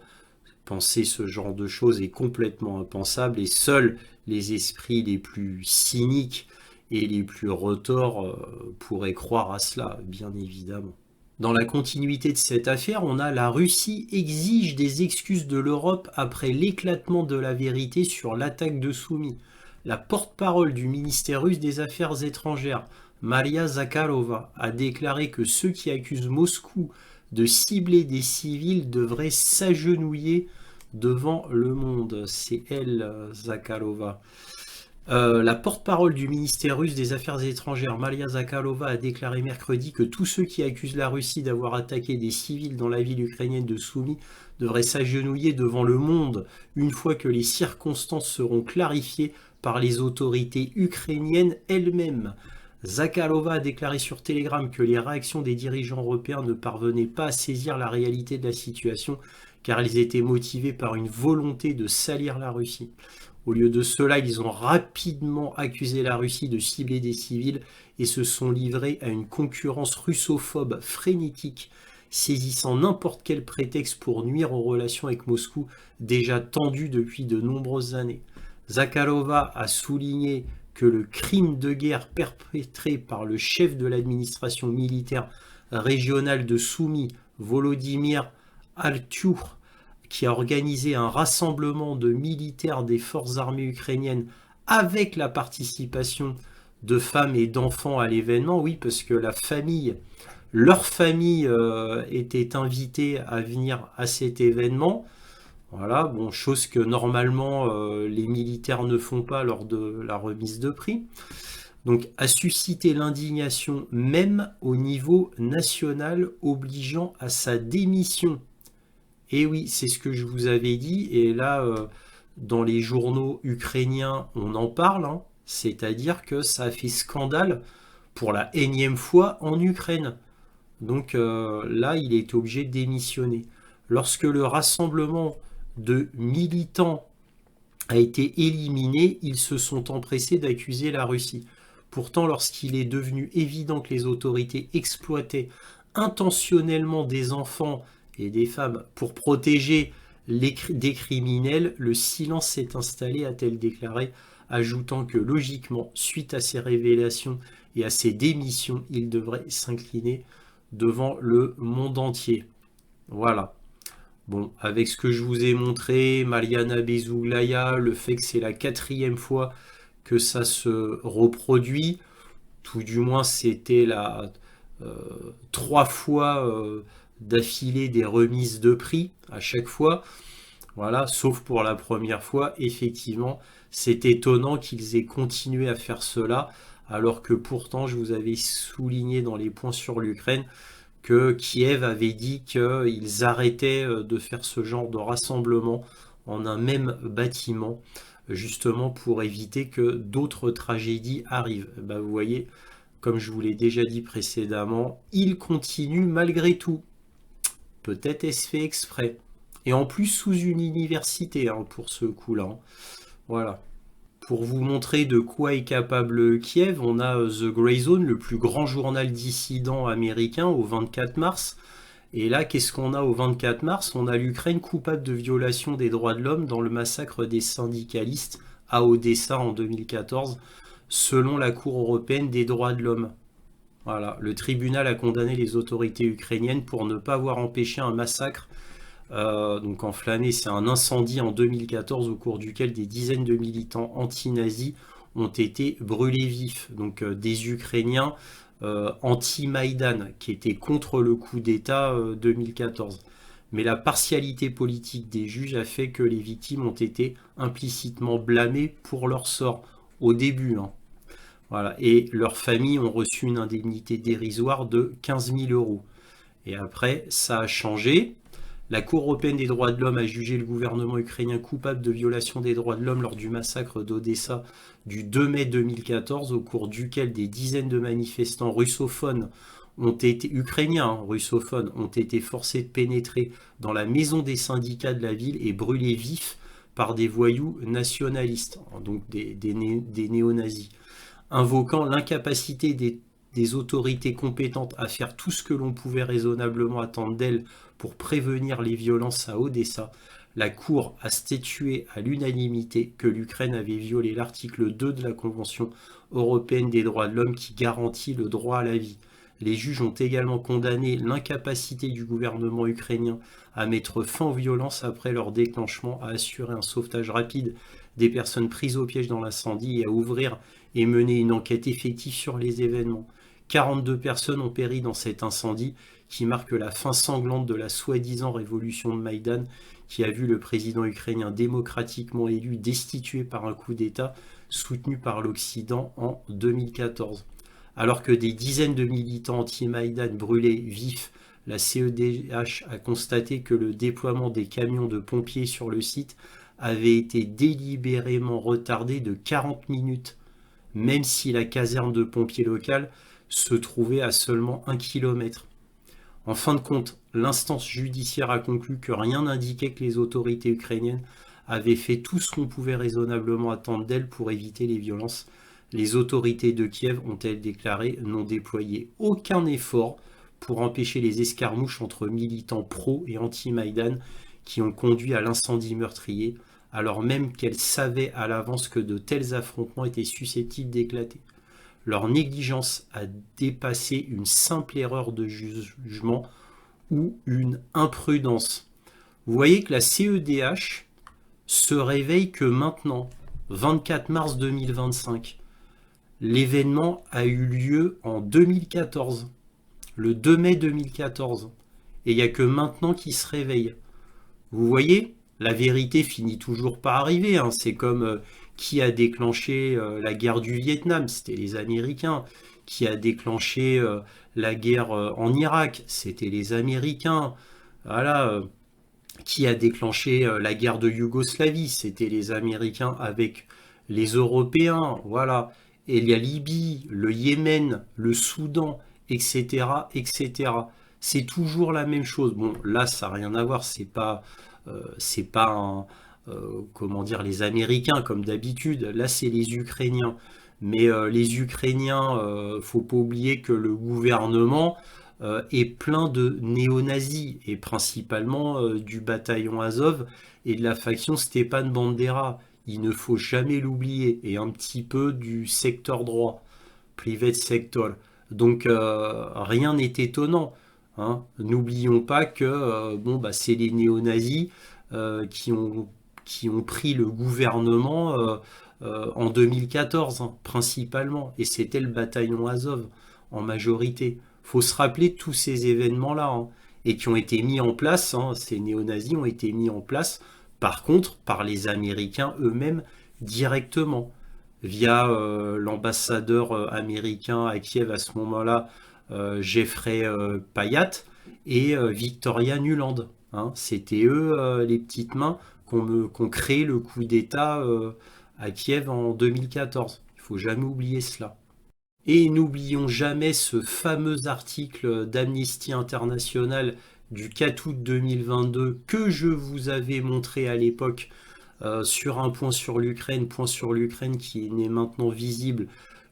penser ce genre de choses est complètement impensable et seuls les esprits les plus cyniques et les plus retors pourraient croire à cela, bien évidemment. Dans la continuité de cette affaire, on a la Russie exige des excuses de l'Europe après l'éclatement de la vérité sur l'attaque de Soumy. La porte-parole du ministère russe des Affaires étrangères, Maria Zakharova, a déclaré que ceux qui accusent Moscou de cibler des civils devraient s'agenouiller devant le monde. C'est elle, Zakharova. La porte-parole du ministère russe des Affaires étrangères, Maria Zakharova, a déclaré mercredi que tous ceux qui accusent la Russie d'avoir attaqué des civils dans la ville ukrainienne de Soumy devraient s'agenouiller devant le monde une fois que les circonstances seront clarifiées par les autorités ukrainiennes elles-mêmes. Zakharova a déclaré sur Telegram que les réactions des dirigeants européens ne parvenaient pas à saisir la réalité de la situation car elles étaient motivées par une volonté de salir la Russie. Au lieu de cela, ils ont rapidement accusé la Russie de cibler des civils et se sont livrés à une concurrence russophobe frénétique, saisissant n'importe quel prétexte pour nuire aux relations avec Moscou déjà tendues depuis de nombreuses années. Zakharova a souligné que le crime de guerre perpétré par le chef de l'administration militaire régionale de Soumy, Volodymyr Altyour, qui a organisé un rassemblement de militaires des forces armées ukrainiennes avec la participation de femmes et d'enfants à l'événement. Oui, parce que leur famille était invitée à venir à cet événement. Voilà, bon, chose que normalement les militaires ne font pas lors de la remise de prix. Donc, a suscité l'indignation même au niveau national, obligeant à sa démission. Et oui, c'est ce que je vous avais dit, et là, dans les journaux ukrainiens, on en parle, hein. C'est-à-dire que ça a fait scandale pour la énième fois en Ukraine. Donc là, il est obligé de démissionner. Lorsque le rassemblement de militants a été éliminé, ils se sont empressés d'accuser la Russie. Pourtant, lorsqu'il est devenu évident que les autorités exploitaient intentionnellement des enfants et des femmes pour protéger des criminels, le silence s'est installé, a-t-elle déclaré, ajoutant que logiquement, suite à ces révélations et à ces démissions, il devrait s'incliner devant le monde entier. Voilà. Bon, avec ce que je vous ai montré, Mariana Bezoglaya, le fait que c'est la 4e fois que ça se reproduit, tout du moins c'était la 3 fois d'affilée des remises de prix à chaque fois. Voilà, sauf pour la première fois, effectivement, c'est étonnant qu'ils aient continué à faire cela, alors que pourtant, je vous avais souligné dans les points sur l'Ukraine que Kiev avait dit qu'ils arrêtaient de faire ce genre de rassemblement en un même bâtiment, justement pour éviter que d'autres tragédies arrivent. Ben, vous voyez, comme je vous l'ai déjà dit précédemment, ils continuent malgré tout. Peut-être est-ce fait exprès. Et en plus sous une université, hein, pour ce coup-là. Voilà. Pour vous montrer de quoi est capable Kiev, on a The Grey Zone, le plus grand journal dissident américain, au 24 mars. Et là, qu'est-ce qu'on a au 24 mars? On a l'Ukraine coupable de violation des droits de l'homme dans le massacre des syndicalistes à Odessa en 2014, selon la Cour européenne des droits de l'homme. Voilà, le tribunal a condamné les autorités ukrainiennes pour ne pas avoir empêché un massacre donc enflammé. C'est un incendie en 2014 au cours duquel des dizaines de militants anti-nazis ont été brûlés vifs. Donc des Ukrainiens anti-Maïdan qui étaient contre le coup d'État 2014. Mais la partialité politique des juges a fait que les victimes ont été implicitement blâmées pour leur sort au début, hein. Voilà. Et leurs familles ont reçu une indemnité dérisoire de 15 000 euros. Et après, ça a changé. La Cour européenne des droits de l'homme a jugé le gouvernement ukrainien coupable de violation des droits de l'homme lors du massacre d'Odessa du 2 mai 2014, au cours duquel des dizaines de manifestants russophones ukrainiens, russophones, ont été forcés de pénétrer dans la maison des syndicats de la ville et brûlés vifs par des voyous nationalistes, donc des néo-nazis, invoquant l'incapacité des autorités compétentes à faire tout ce que l'on pouvait raisonnablement attendre d'elles pour prévenir les violences à Odessa. La Cour a statué à l'unanimité que l'Ukraine avait violé l'article 2 de la Convention européenne des droits de l'homme qui garantit le droit à la vie. Les juges ont également condamné l'incapacité du gouvernement ukrainien à mettre fin aux violences après leur déclenchement, à assurer un sauvetage rapide des personnes prises au piège dans l'incendie et à ouvrir et mener une enquête effective sur les événements. 42 personnes ont péri dans cet incendie qui marque la fin sanglante de la soi-disant révolution de Maïdan, qui a vu le président ukrainien démocratiquement élu destitué par un coup d'État soutenu par l'Occident en 2014. Alors que des dizaines de militants anti-Maïdan brûlaient vifs, la CEDH a constaté que le déploiement des camions de pompiers sur le site avait été délibérément retardé de 40 minutes, même si la caserne de pompiers locale se trouvait à seulement 1 km. En fin de compte, l'instance judiciaire a conclu que rien n'indiquait que les autorités ukrainiennes avaient fait tout ce qu'on pouvait raisonnablement attendre d'elles pour éviter les violences. Les autorités de Kiev ont-elles déclaré n'ont déployé aucun effort pour empêcher les escarmouches entre militants pro et anti-Maïdan qui ont conduit à l'incendie meurtrier, alors même qu'elles savaient à l'avance que de tels affrontements étaient susceptibles d'éclater. Leur négligence a dépassé une simple erreur de jugement ou une imprudence. Vous voyez que la CEDH se réveille que maintenant, 24 mars 2025. L'événement a eu lieu en 2014, le 2 mai 2014. Et il n'y a que maintenant qu'il se réveille. Vous voyez, la vérité finit toujours par arriver. Hein. C'est comme qui a déclenché la guerre du Vietnam, c'était les Américains. Qui a déclenché la guerre en Irak, c'était les Américains. Voilà. Qui a déclenché la guerre de Yougoslavie, c'était les Américains avec les Européens. Voilà. Et la Libye, le Yémen, le Soudan, etc., etc. C'est toujours la même chose. Bon, là, ça n'a rien à voir. C'est pas comment dire, les Américains comme d'habitude. Là, c'est les Ukrainiens. Mais les Ukrainiens, faut pas oublier que le gouvernement est plein de néo-nazis et principalement du bataillon Azov et de la faction Stepan Bandera. Il ne faut jamais l'oublier, et un petit peu du secteur droit, private sector. Donc rien n'est étonnant. Hein. N'oublions pas que c'est les néo-nazis qui ont pris le gouvernement en 2014, hein, principalement, et c'était le bataillon Azov en majorité. Faut se rappeler de tous ces événements-là, hein, et qui ont été mis en place, hein, ces néo-nazis ont été mis en place, par contre, par les Américains eux-mêmes directement, via l'ambassadeur américain à Kiev à ce moment-là, Jeffrey Payat, et Victoria Nuland. Hein. C'était eux, les petites mains, qu'on créé le coup d'État à Kiev en 2014. Il ne faut jamais oublier cela. Et n'oublions jamais ce fameux article d'Amnesty International du 4 août 2022 que je vous avais montré à l'époque sur un point sur l'Ukraine qui n'est maintenant visible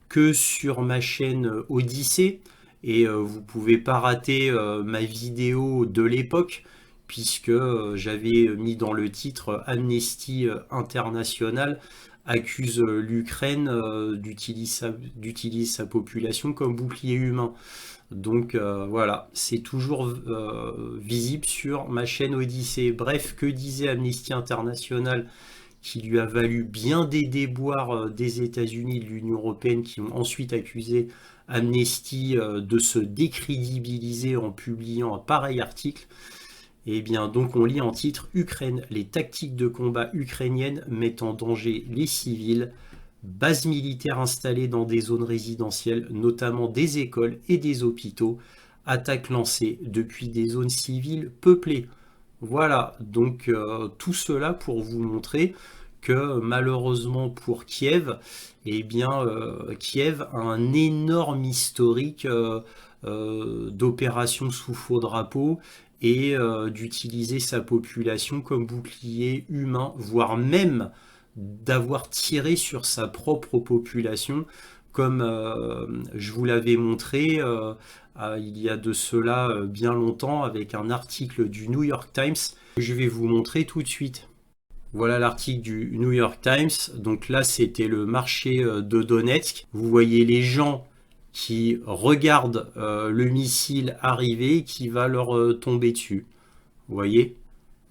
que sur ma chaîne Odyssée. Et vous ne pouvez pas rater ma vidéo de l'époque, puisque j'avais mis dans le titre Amnesty International accuse l'Ukraine d'utiliser sa population comme bouclier humain. Donc voilà, c'est toujours visible sur ma chaîne Odyssée. Bref, que disait Amnesty International, qui lui a valu bien des déboires des États-Unis et de l'Union européenne, qui ont ensuite accusé Amnesty de se décrédibiliser en publiant un pareil article. Et bien donc on lit en titre: Ukraine, les tactiques de combat ukrainiennes mettent en danger les civils, bases militaires installées dans des zones résidentielles, notamment des écoles et des hôpitaux, attaques lancées depuis des zones civiles peuplées. Voilà, donc tout cela pour vous montrer que malheureusement pour Kiev, eh bien Kiev a un énorme historique d'opérations sous faux drapeau et d'utiliser sa population comme bouclier humain, voire même d'avoir tiré sur sa propre population, comme je vous l'avais montré il y a de cela bien longtemps avec un article du New York Times que je vais vous montrer tout de suite. Voilà l'article du New York Times. Donc là, c'était le marché de Donetsk. Vous voyez les gens qui regardent le missile arriver qui va leur tomber dessus. Vous voyez?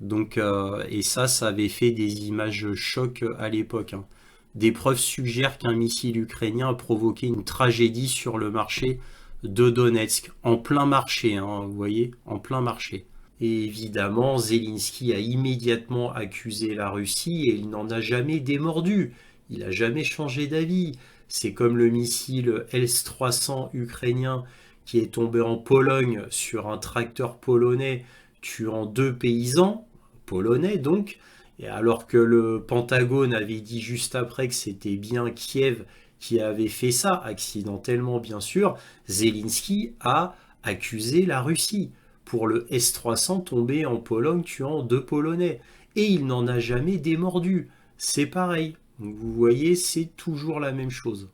Donc, et ça avait fait des images chocs à l'époque, hein. Des preuves suggèrent qu'un missile ukrainien a provoqué une tragédie sur le marché de Donetsk. En plein marché, hein, vous voyez? En plein marché. Et évidemment, Zelensky a immédiatement accusé la Russie et il n'en a jamais démordu. Il n'a jamais changé d'avis. C'est comme le missile S-300 ukrainien qui est tombé en Pologne sur un tracteur polonais tuant 2 paysans, polonais donc, et alors que le Pentagone avait dit juste après que c'était bien Kiev qui avait fait ça, accidentellement bien sûr, Zelensky a accusé la Russie pour le S-300 tombé en Pologne tuant 2 Polonais. Et il n'en a jamais démordu. C'est pareil. Donc vous voyez, c'est toujours la même chose.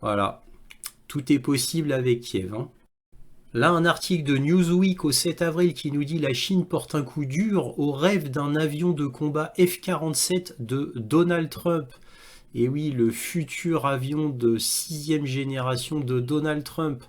Voilà. Tout est possible avec Kiev, hein. Là, un article de Newsweek au 7 avril qui nous dit « La Chine porte un coup dur au rêve d'un avion de combat F-47 de Donald Trump ». Et oui, le futur avion de 6e génération de Donald Trump.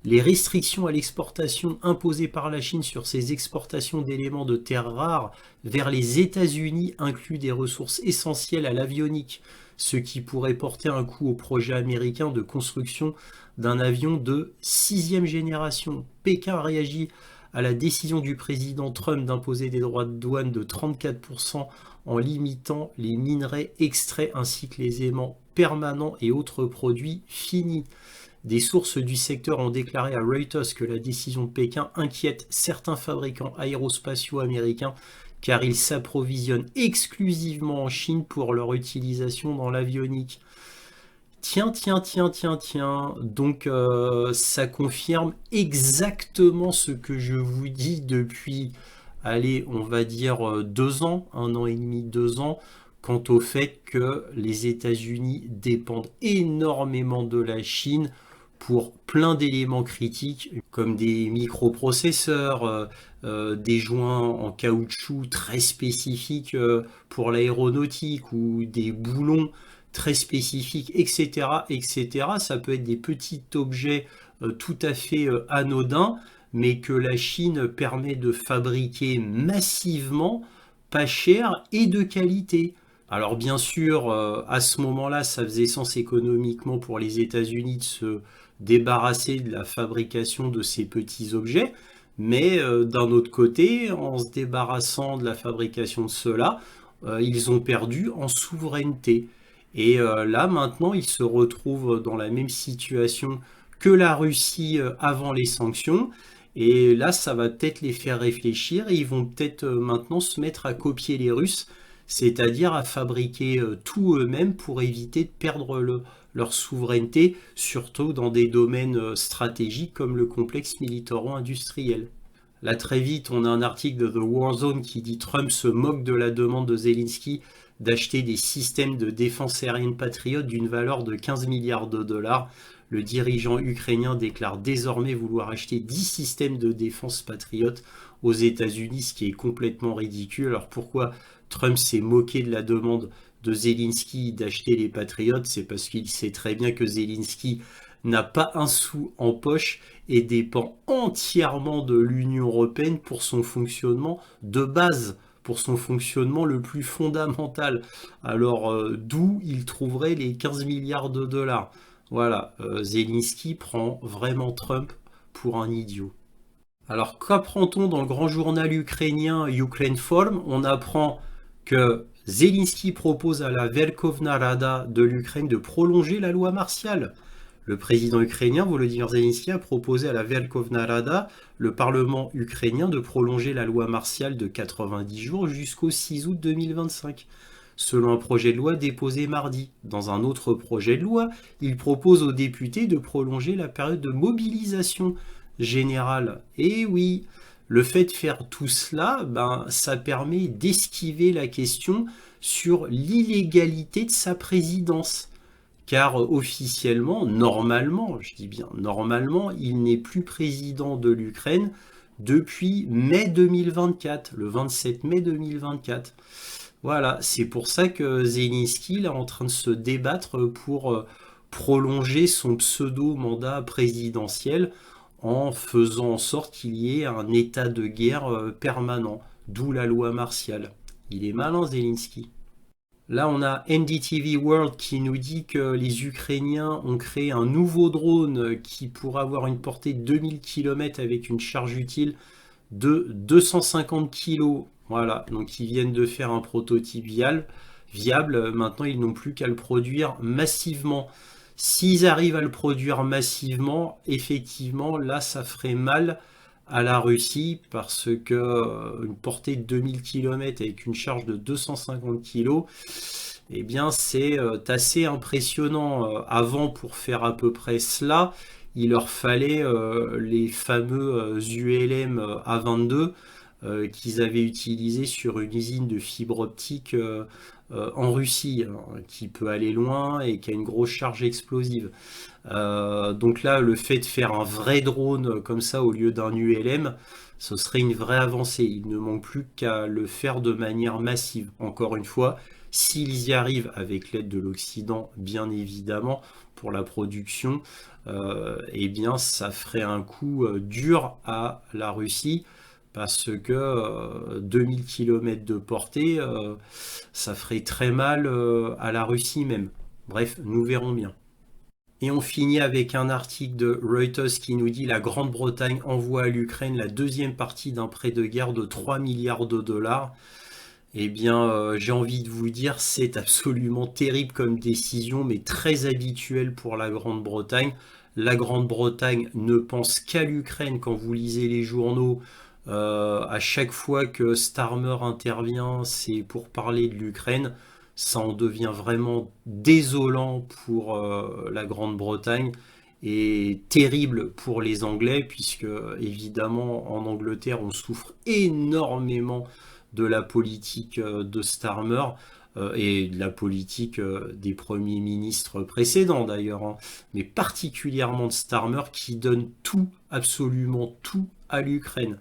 Les restrictions à l'exportation imposées par la Chine sur ses exportations d'éléments de terres rares vers les États-Unis incluent des ressources essentielles à l'avionique, ce qui pourrait porter un coup au projet américain de construction d'un avion de 6e génération. Pékin réagit à la décision du président Trump d'imposer des droits de douane de 34% en limitant les minerais extraits ainsi que les aimants permanents et autres produits finis. Des sources du secteur ont déclaré à Reuters que la décision de Pékin inquiète certains fabricants aérospatiaux américains car ils s'approvisionnent exclusivement en Chine pour leur utilisation dans l'avionique. Tiens. Donc ça confirme exactement ce que je vous dis depuis, allez, on va dire 2 ans, 1 an et demi, 2 ans, quant au fait que les États-Unis dépendent énormément de la Chine pour plein d'éléments critiques comme des microprocesseurs, des joints en caoutchouc très spécifiques pour l'aéronautique ou des boulons très spécifiques, etc., etc. Ça peut être des petits objets tout à fait anodins, mais que la Chine permet de fabriquer massivement, pas cher et de qualité. Alors bien sûr, à ce moment-là, ça faisait sens économiquement pour les États-Unis de se débarrasser de la fabrication de ces petits objets, mais d'un autre côté, en se débarrassant de la fabrication de cela, ils ont perdu en souveraineté. Et là, maintenant, ils se retrouvent dans la même situation que la Russie avant les sanctions. Et là, ça va peut-être les faire réfléchir et ils vont peut-être maintenant se mettre à copier les Russes, c'est-à-dire à fabriquer tout eux-mêmes pour éviter de perdre leur souveraineté, surtout dans des domaines stratégiques comme le complexe militaro-industriel. Là, très vite, on a un article de The War Zone qui dit « Trump se moque de la demande de Zelensky d'acheter des systèmes de défense aérienne patriotes d'une valeur de 15 milliards de dollars. Le dirigeant ukrainien déclare désormais vouloir acheter 10 systèmes de défense patriotes aux États-Unis, ce qui est complètement ridicule. Alors pourquoi Trump s'est moqué de la demande de Zelensky d'acheter les patriotes? C'est parce qu'il sait très bien que Zelensky n'a pas un sou en poche et dépend entièrement de l'Union européenne pour son fonctionnement de base, pour son fonctionnement le plus fondamental. Alors d'où il trouverait les 15 milliards de dollars? Voilà, Zelensky prend vraiment Trump pour un idiot. Alors qu'apprend-on dans le grand journal ukrainien Ukrenform? On apprend que Zelensky propose à la Verkhovna Rada de l'Ukraine de prolonger la loi martiale. Le président ukrainien Volodymyr Zelensky a proposé à la Verkhovna Rada, le parlement ukrainien, de prolonger la loi martiale de 90 jours jusqu'au 6 août 2025. Selon un projet de loi déposé mardi. Dans un autre projet de loi, il propose aux députés de prolonger la période de mobilisation générale. Et oui, le fait de faire tout cela, ben, ça permet d'esquiver la question sur l'illégalité de sa présidence. Car officiellement, normalement, je dis bien normalement, il n'est plus président de l'Ukraine depuis mai 2024, le 27 mai 2024. Voilà, c'est pour ça que Zelensky est en train de se débattre pour prolonger son pseudo-mandat présidentiel en faisant en sorte qu'il y ait un état de guerre permanent, d'où la loi martiale. Il est malin, Zelensky. Là, on a NDTV World qui nous dit que les Ukrainiens ont créé un nouveau drone qui pourra avoir une portée de 2000 km avec une charge utile de 250 kg. Voilà, donc ils viennent de faire un prototype viable. Maintenant, ils n'ont plus qu'à le produire massivement. S'ils arrivent à le produire massivement, effectivement, là, ça ferait mal à la Russie parce que une portée de 2000 km avec une charge de 250 kg, eh bien, c'est assez impressionnant. Avant, pour faire à peu près cela, il leur fallait les fameux ULM A22 qu'ils avaient utilisés sur une usine de fibre optique en Russie, hein, qui peut aller loin et qui a une grosse charge explosive. Donc là, le fait de faire un vrai drone comme ça au lieu d'un ULM, ce serait une vraie avancée. Il ne manque plus qu'à le faire de manière massive. Encore une fois, s'ils y arrivent avec l'aide de l'Occident, bien évidemment, pour la production, eh bien, ça ferait un coup dur à la Russie parce que 2000 km de portée, ça ferait très mal à la Russie même. Bref, nous verrons bien. Et on finit avec un article de Reuters qui nous dit: la Grande-Bretagne envoie à l'Ukraine la deuxième partie d'un prêt de guerre de 3 milliards de dollars. Eh bien, j'ai envie de vous dire, c'est absolument terrible comme décision, mais très habituelle pour la Grande-Bretagne. La Grande-Bretagne ne pense qu'à l'Ukraine quand vous lisez les journaux. À chaque fois que Starmer intervient, c'est pour parler de l'Ukraine. Ça en devient vraiment désolant pour la Grande-Bretagne et terrible pour les Anglais, puisque évidemment en Angleterre on souffre énormément de la politique de Starmer et de la politique des premiers ministres précédents d'ailleurs, hein, mais particulièrement de Starmer qui donne tout, absolument tout à l'Ukraine.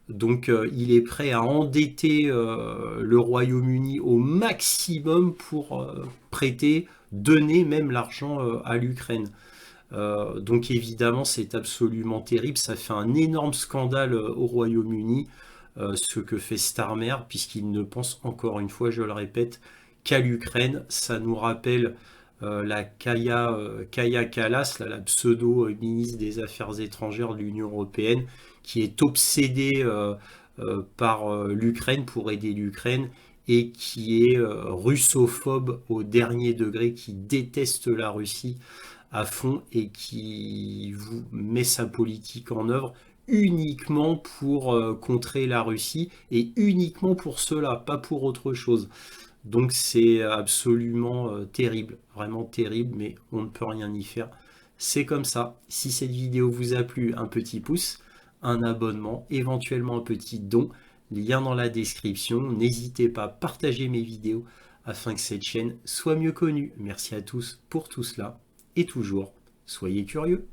Donc il est prêt à endetter le Royaume-Uni au maximum pour prêter, donner même l'argent à l'Ukraine. Donc évidemment c'est absolument terrible, ça fait un énorme scandale au Royaume-Uni, ce que fait Starmer, puisqu'il ne pense encore une fois, je le répète, qu'à l'Ukraine. Ça nous rappelle la Kaya Kallas, la pseudo-ministre des Affaires étrangères de l'Union européenne, qui est obsédée par l'Ukraine pour aider l'Ukraine et qui est russophobe au dernier degré, qui déteste la Russie à fond et qui met sa politique en œuvre uniquement pour contrer la Russie et uniquement pour cela, pas pour autre chose. Donc c'est absolument terrible, vraiment terrible, mais on ne peut rien y faire. C'est comme ça. Si cette vidéo vous a plu, un petit pouce, un abonnement, éventuellement un petit don, lien dans la description. N'hésitez pas à partager mes vidéos afin que cette chaîne soit mieux connue. Merci à tous pour tout cela et toujours, soyez curieux.